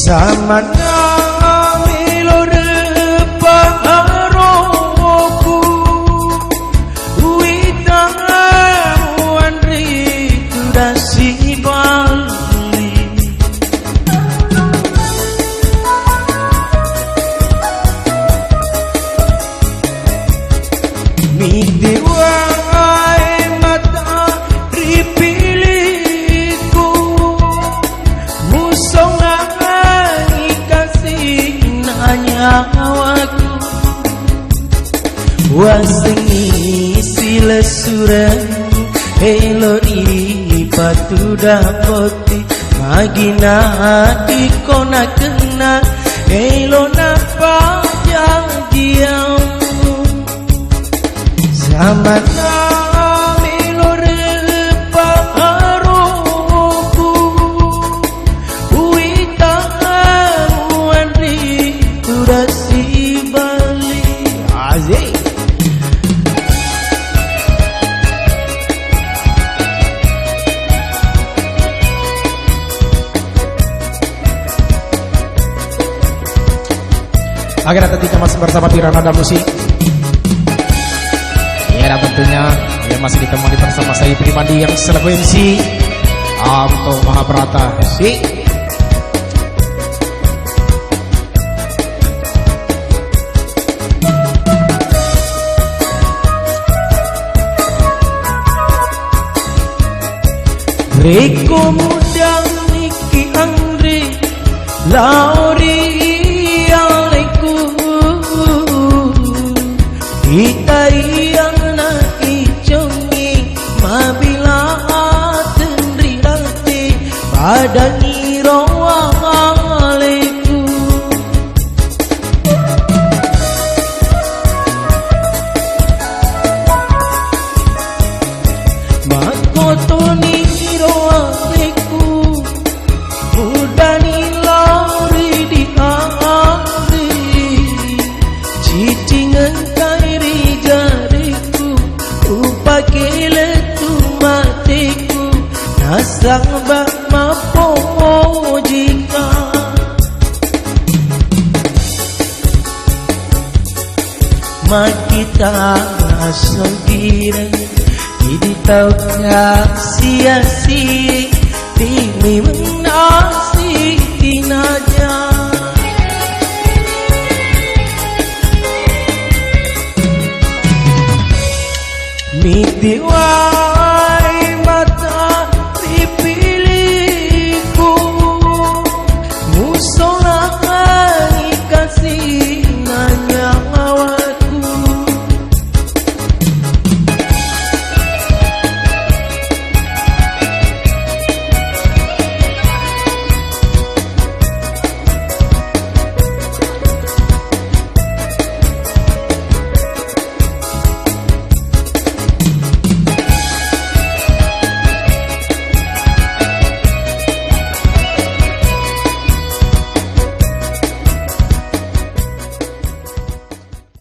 Samana milore paharoku Uitang Andri Tudasi Bali Mi dewa wasengi sila suran elori patu dapoti magina ikona kena elona pajang diam zamana melore paharoku uita andri tudasi Bali azik. Agar ketika masih bersama Piranada Musik. Ya, dan tentunya ya masih ditemani bersama saya pribadi yang selebensi Amto Mahabrata. Si Reko mudang Niki Andri Lauri Itariana icongi mabila tendrirate pada ngirawaleku makoto ngirawaleku mudani lari di hari cicingan pakeletu matiku nasang bak mapojika makita nasogira hindi tau sia-sia timi menasi tinaja mi dewa